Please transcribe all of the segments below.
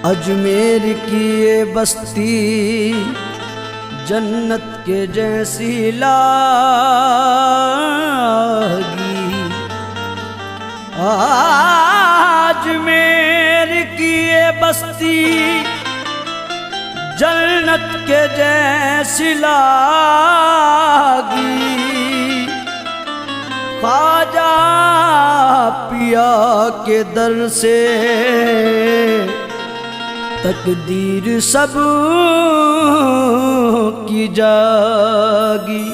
अजमेर की ये बस्ती जन्नत के जैसी लागी। अजमेर की ये बस्ती जन्नत के जैसी लागी। ख्वाजा पिया के दर से तकदीर सब की जागी।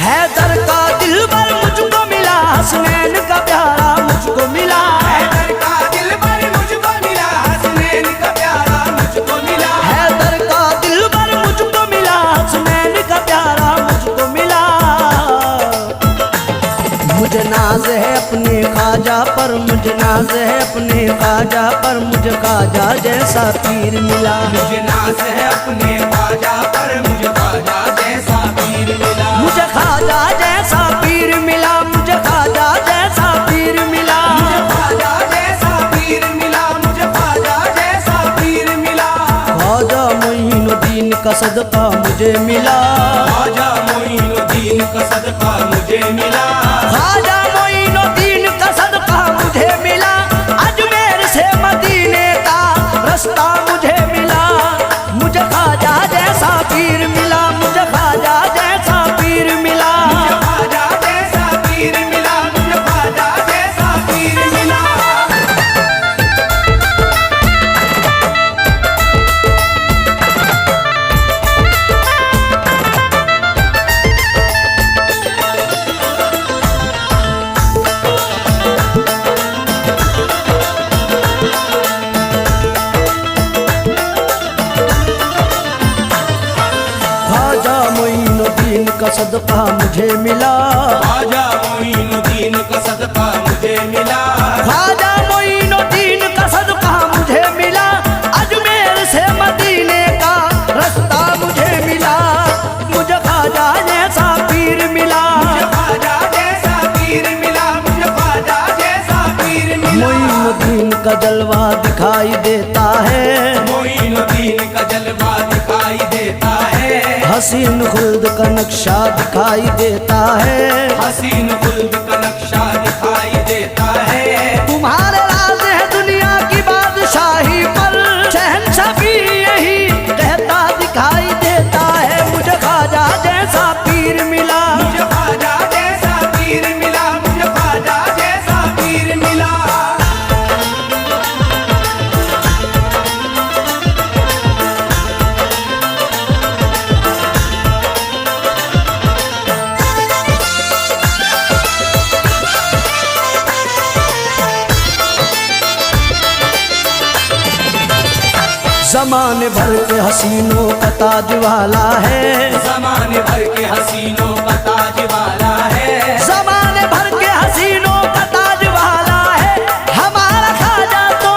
हैदर का दिलबर मुझको मिला, हसनैन का प्यारा मुझको मिला। हैदर का दिलबर मुझको मिला, हसनैन का प्यारा मुझको मिला। हैदर का दिलबर मुझको मिला, हसनैन का प्यारा मुझको मिला। मुझे नाज है अपने ख्वाजा पर, मुझे नाज है अपने ख्वाजा पर, मुझे ख्वाजा जैसा पीर मिला। मुझे नाज है अपने ख्वाजा पर, मुझे ख्वाजा जैसा पीर मिला। मुझे ख्वाजा जैसा पीर मिला, मुझे ख्वाजा जैसा पीर मिला। मुझे ख्वाजा जैसा पीर मिला, मुझे ख्वाजा जैसा पीर मिला। ख्वाजा मोइनुद्दीन का सदका मुझे मिला। ख्वाजा मोइनुद्दीन का सदका मुझे मिला। ख्वाजा मोइनुद्दीन का सदका मुझे मिला। अजमेर से मदीने का रास्ता मुझे मिला। मुझे ख्वाजा जैसा पीर मिला, मुझे ख्वाजा जैसा पीर मिला। मुझे ख्वाजा जैसा पीर मिला, मुझे ख्वाजा जैसा पीर मिला। ख्वाजा मोइनुद्दीन का सदका मुझे मिला। ख्वाजा मोइनुद्दीन का सदका मुझे मिला। ख्वाजा मोइनुद्दीन का सदका मुझे मिला। अजमेर से मदीने का रास्ता मुझे मिला। मुझे ख्वाजा जैसा पीर मिला। मुझे ख्वाजा जैसा पीर मिला, मुझे ख्वाजा जैसा पीर मिला। मोइनुद्दीन का जलवा दिखाई देता है, मोइनुद्दीन का जलवा दिखाई देता है। हसीन खुल्द का नक्शा दिखाई देता है। हसीन खुल्द का नक्शा दिखाई देता है। तुम्हारे राज है दुनिया की बादशाही पर, शहंशाह भी यही कहता दिखाई देता है। मुझे ख्वाजा जैसा पीर मिला। मुझे ख्वाजा जैसा पीर मिला, मुझे ख्वाजा जैसा पीर मिला। ज़माने भर के हसीनों का ताज वाला है। ज़माने भर के हसीनों का ताज वाला है। ज़माने भर के हसीनों का ताज वाला है। हमारा ख्वाजा तो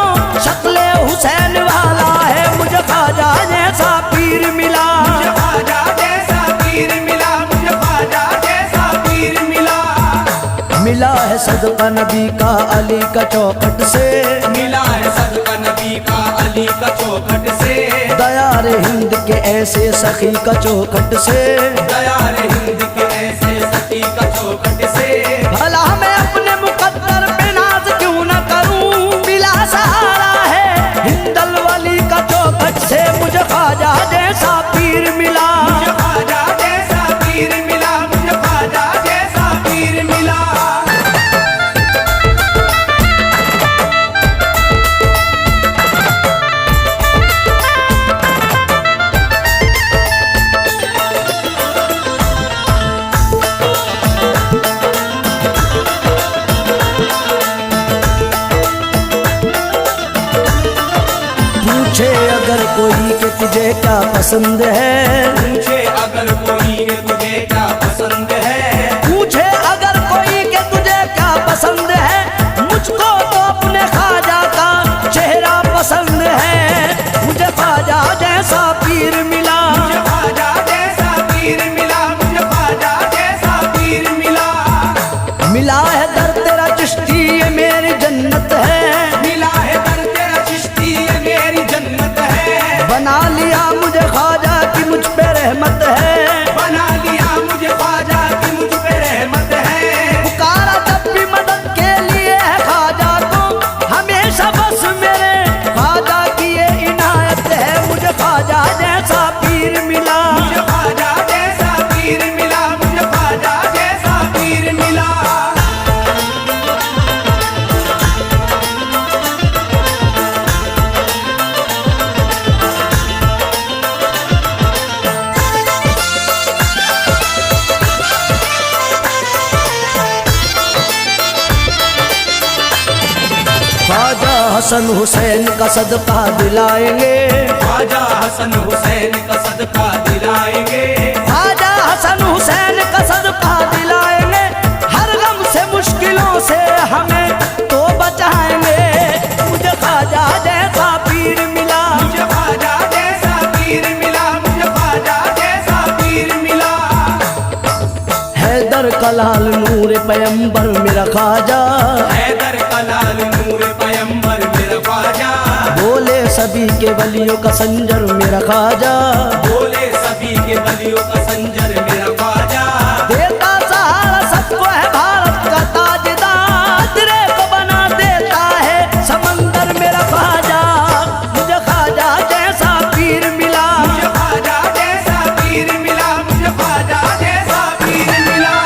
शक्ले हुसैन वाला है। मुझे ख्वाजा जैसा पीर मिला। मुझे ख्वाजा जैसा पीर मिला, मुझे ख्वाजा जैसा पीर मिला। मिला है सदका नबी का अली का चौखट से। मिला है सदका नबी का अली का चौखट से। दयार हिंद के ऐसे सखी का चौखट से। दयार हिंद के ऐसे सती का चौखट से। भला मैं अपने मुकद्दर पे नाज क्यों न करूं, मिला सहारा है हिंदल वली का चौखट से। मुझे ख्वाजा जैसा पीर मिला। मुझे ख्वाजा जैसा पीर मिला, मुझे ख्वाजा जैसा पीर मिला। अगर कोई के तुझे क्या पसंद है, पूछे अगर कोई के तुझे क्या पसंद है, पूछे अगर कोई के तुझे क्या पसंद है, मुझको तो अपने ख्वाजा का चेहरा पसंद है। मुझे ख्वाजा जैसा पीर मिला, मुझे ख्वाजा जैसा पीर मिला, मुझे ख्वाजा जैसा पीर मिला। मिला है दर तेरा चिश्ती ये मेरी जन्नत है, मिला है दर तेरा चिश्ती ये मेरी जन्नत है। बना लिया मुझे ख्वाजा की मुझ पे रहमत है, बना लिया मुझे ख्वाजा की मुझ पे रहमत है। पुकारा जब भी मदद के लिए है ख्वाजा को, हमेशा बस मेरे ख्वाजा की ये इनायत है। मुझे ख्वाजा जैसा पीर मिला, मुझे ख्वाजा जैसा पीर मिला, मुझे ख्वाजा जैसा पीर मिला। ख्वाजा हसन हुसैन का सदका दिलाएंगे, ख्वाजा हसन हुसैन का सदका दिलाएंगे, ख्वाजा हसन हुसैन का सदका दिलाएंगे। हर गम से मुश्किलों से हमें तो बचाएंगे। मुझे ख्वाजा जैसा पीर मिला, मुझे ख्वाजा जैसा पीर मिला, मुझे ख्वाजा जैसा पीर मिला। हैदर कलाल नूर पैगंबर मेरा ख्वाजा, हैदर कलाल नूर पैगंबर मेरा ख्वाजा, बोले सभी के वलियों का संजर मेरा ख्वाजा, बोले सभी के वलियों का संजर मेरा ख्वाजा। देता सहारा सबको है भारत का ताजदार, तेरे को बना देता है समंदर मेरा ख्वाजा। मुझे ख्वाजा जैसा पीर मिला, मुझे ख्वाजा जैसा पीर मिला, मुझे ख्वाजा जैसा पीर मिला।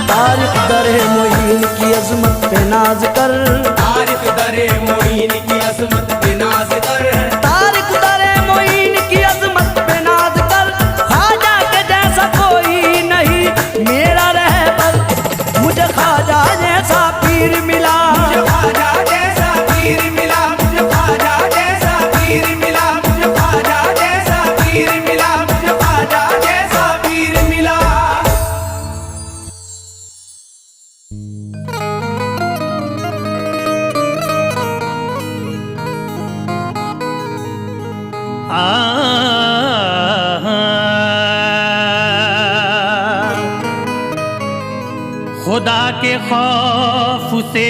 तारिक दरे मोइन की अजमत पे नाज कर, तारिक दरे मोइन की अजमत पे नाज कर, तारिक दरे मोइन की अजमत पे नाज कर। ख्वाजा के जैसा कोई नहीं मेरा रहबर, मुझे ख्वाजा जैसा पीर मिला, मुझे ख्वाजा जैसा पीर मिला, मुझे ख्वाजा जैसा पीर मिला, मुझे ख्वाजा जैसा पीर मिला, मुझे ख्वाजा जैसा पीर मिला। खुदा के खौफ से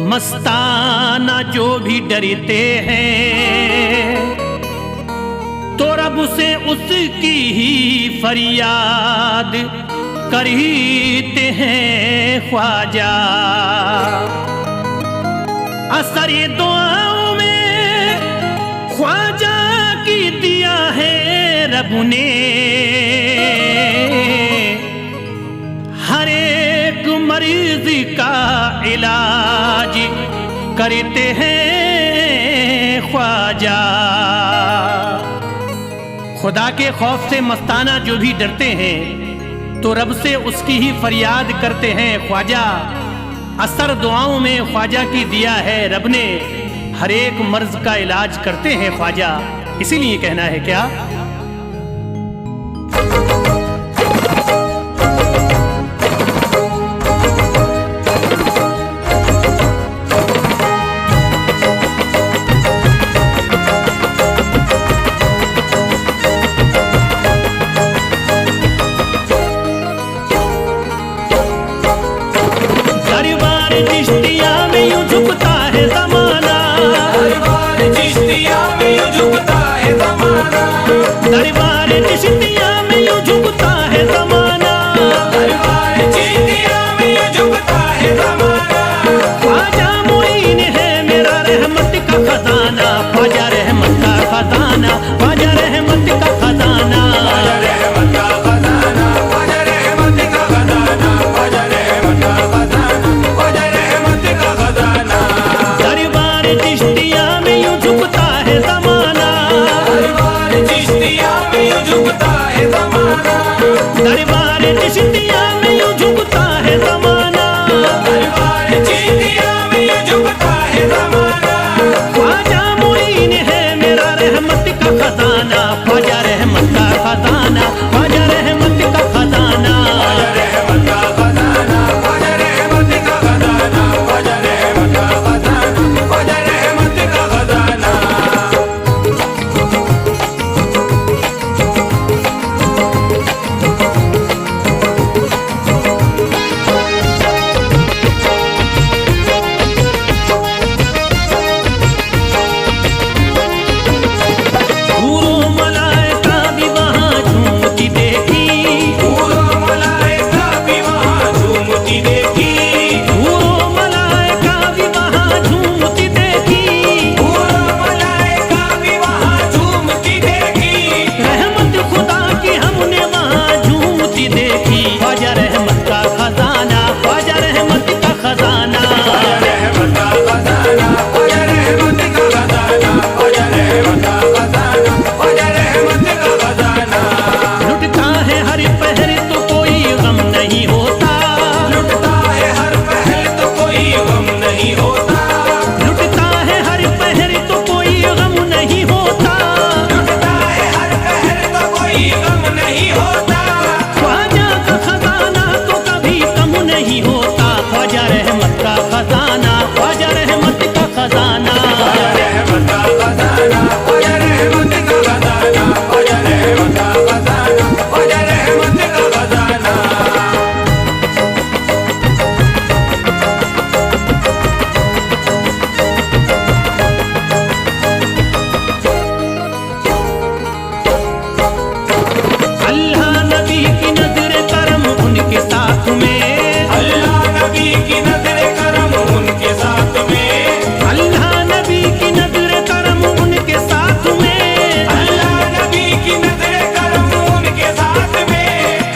मस्ताना जो भी डरते हैं, तो रब से उसकी ही फरियाद करते हैं ख्वाजा। असर दुआओं में ख्वाजा की दिया है रब ने, हर एक मरीज का इलाज करते हैं ख्वाजा। खुदा के खौफ से मस्ताना जो भी डरते हैं, तो रब से उसकी ही फरियाद करते हैं ख्वाजा। असर दुआओं में ख्वाजा की दिया है रब ने, हर एक मर्ज का इलाज करते हैं ख्वाजा। इसीलिए कहना है क्या, चिश्तिया में यूं झुकता है ज़माना, हर बार चिश्तिया में यूं झुकता है ज़माना। झूमती देखी, हूरों मलाइका भी वहाँ झूमती देखी, हूरों मलाइका भी वहाँ झूमती देखी, रहमत खुदा की हमने वहाँ झूमती देखी। ख्वाजा रहमत का खजाना, ख्वाजा रहमत का खजाना, रहमत का खजाना, ख्वाजा रहमत का खजाना, ख्वाजा रहमत का खजाना, ख्वाजा रहमत का खजाना। लुटता है हर पहर तो कोई गम नहीं होता, लुटता है हर पहर तो कोई गम नहीं होता, लुटता है हर पहर तो कोई गम नहीं होता, लुटता है हर पहर तो कोई गम नहीं होता। ख्वाजा का खजाना तो कभी कम नहीं होता। ख्वाजा रहमत का खजाना, ख्वाजा रहमत का खजाना, रहमत का खजाना, ख्वाजा रहमत का खजाना, ख्वाजा रहमत का खजाना, ख्वाजा रहमत का खजाना। अल्लाह नबी की नजर करम उनके साथ में, अल्लाह नबी की नजर करम उनके साथ में, अल्लाह नबी की नजर करम उनके साथ में, अल्लाह नबी की नजर करम उनके साथ में।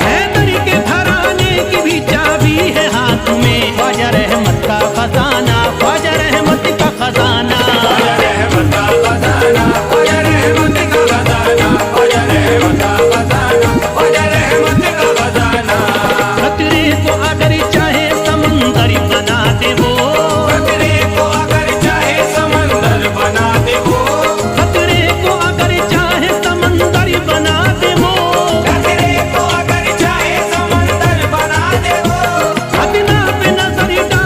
हैदर के घराने की भी चाबी है हाथ में। ख्वाजा रहमत का खजाना, ख्वाजा रहमत का खजाना, ख्वाजा रहमत का खजाना, ख्वाजा रहमत का खजाना, ख्वाजा रहमत का खजाना, ख्वाजा रहमत का खजाना। खतरे को अगर चाहे समंदर बना दे वो, खतरे को अगर चाहे समंदर बना दे वो, खतरे को अगर चाहे समंदर बना दे वो, खतरे को अगर चाहे समंदर बना दे वो, अदना पे नजर डाल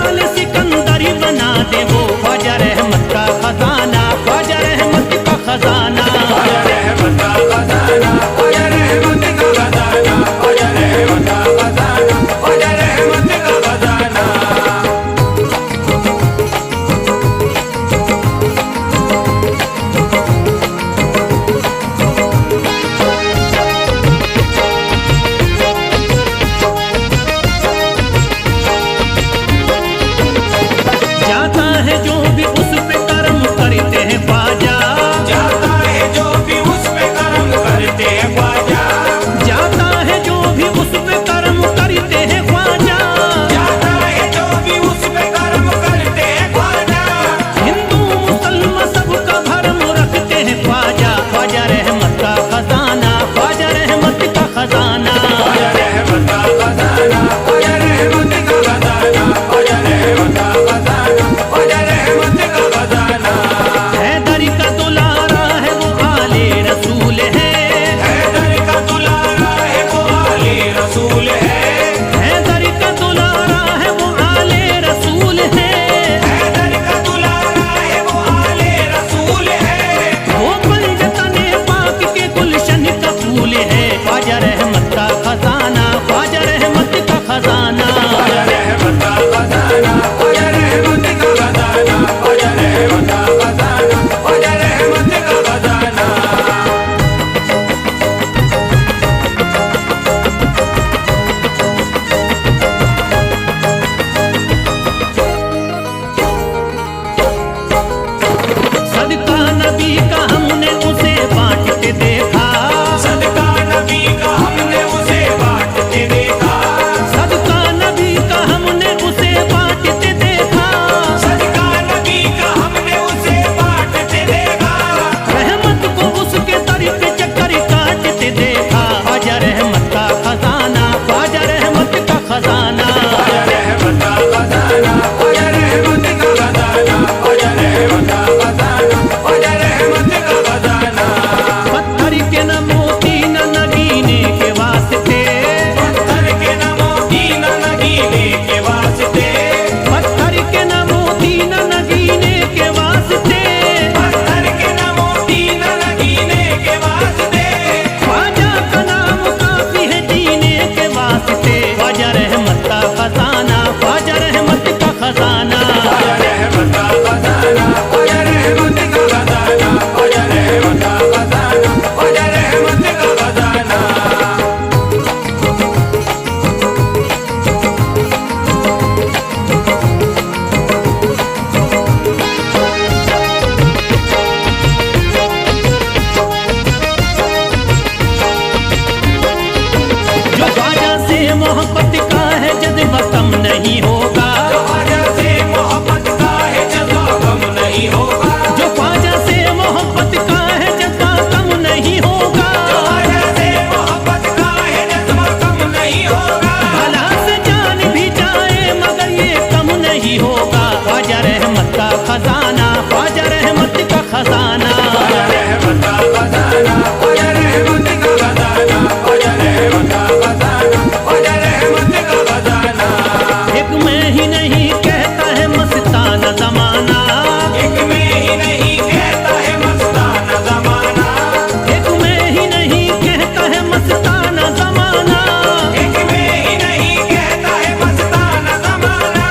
ही नहीं कहता है मस्ताना जमाना, एक में ही नहीं कहता है मस्ताना जमाना, एक में ही नहीं कहता है मस्ताना जमाना, एक में ही नहीं कहता है मस्ताना जमाना।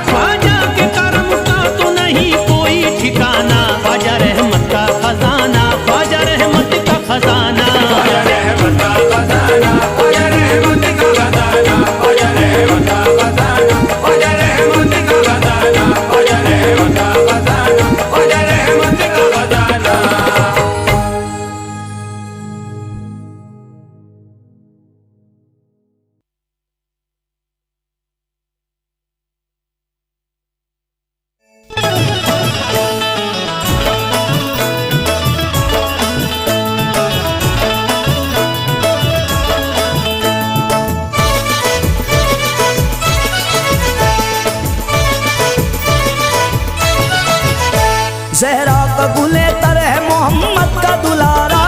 ख्वाजा के करम का तो नहीं कोई ठिकाना, ख्वाजा रहमत का खजाना, ख्वाजा रहमत का खजाना। ख्वाजा रहमत का खजाना, ख्वाजा रहमत का खजाना, ख्वाजा रहमत का खजाना, ख्वाजा रहमत का खजाना, ख्वाजा रहमत का खजाना, ख्वाजा रहमत का खजाना। जहरा कबूले तर है मोहम्मद का दुलारा,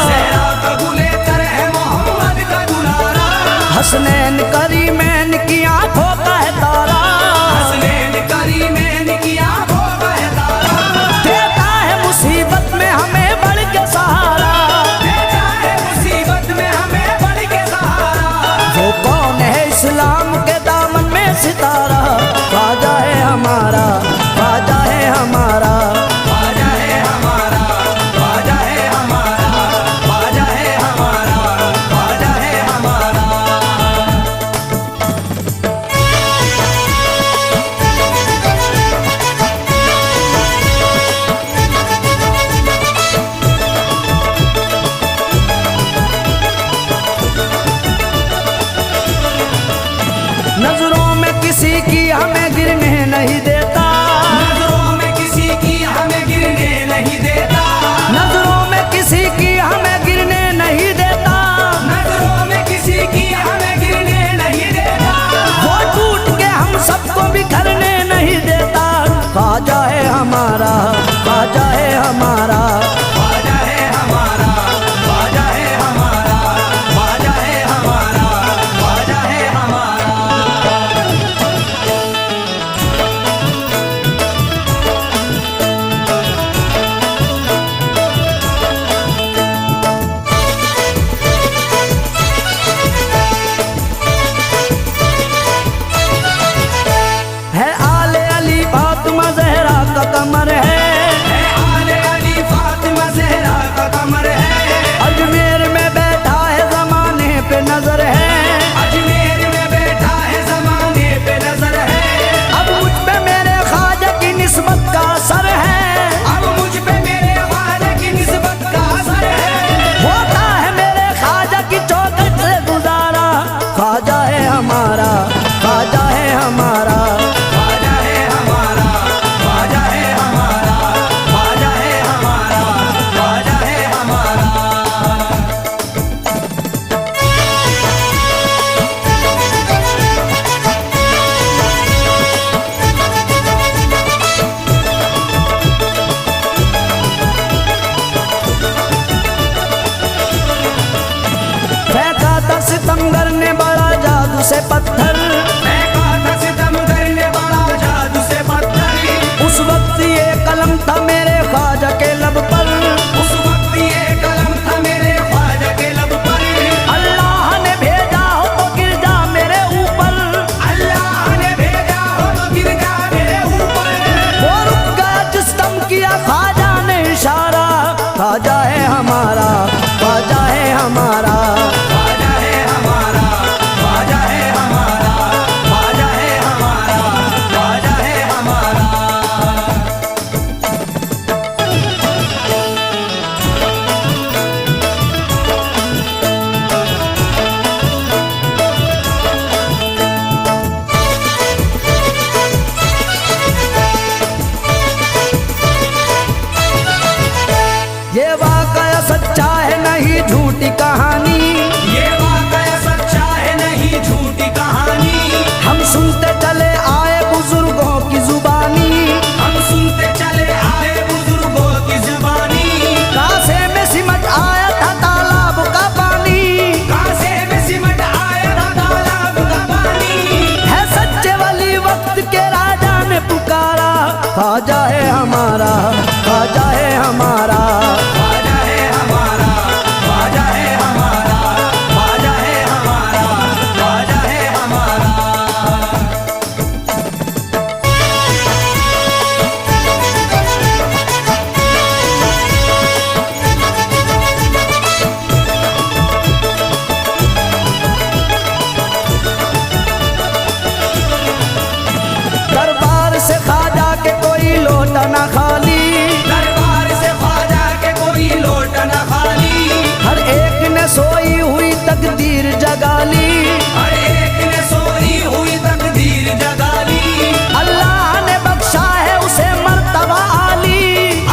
सहरा कबूले कर है मोहम्मद का दुलारा, हसनैन करीमैन की आंखों का है तारा, हसनैन करीमैन की आंखों का है तारा, देता है मुसीबत में हमें बढ़ के सहारा। देता है मुसीबत में हमें बढ़ के सहारा। वो कौन है इस्लाम के दामन में सितारा, ख्वाजा है हमारा, ख्वाजा है हमारा। ख्वाजा है हमारा, ख्वाजा है हमारा, ख्वाजा है हमारा, ख्वाजा है हमारा। वक्त के राजा ने पुकारा, ख्वाजा है हमारा, ख्वाजा है हमारा, ख्वाजा है हमारा, ख्वाजा है हमारा, ख्वाजा है हमारा, ख्वाजा है हमारा। दरबार से ख्वाजा के कोई लोटा न खाली, दरबार से ख्वाजा के कोई लोट न खाली, हर एक ने सोई हुई तकदीर जगा ली, हर एक ने सोई हुई तकदीर जगा ली। अल्लाह ने बख्शा है उसे मर्तबा आली,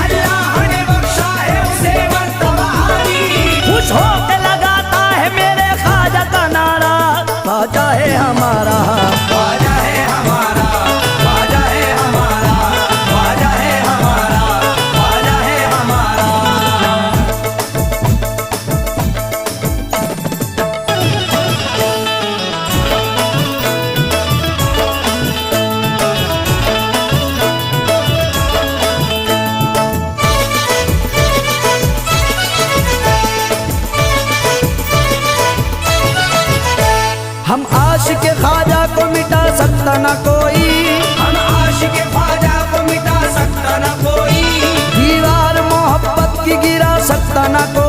अल्लाह ने बख्शा है उसे मर्तबा आली। खुश होके लगाता है मेरे ख्वाजा का नारा, ख्वाजा है हमारा, ख्वाजा है हमारा, ख्वाजा है हमारा, ख्वाजा है हमारा, ख्वाजा है हमारा। हम आशिक ख्वाजा को मिटा सकता न कोई, हम आशिक ख्वाजा को मिटा सकता न कोई, दीवार मोहब्बत की गिरा सकता न कोई।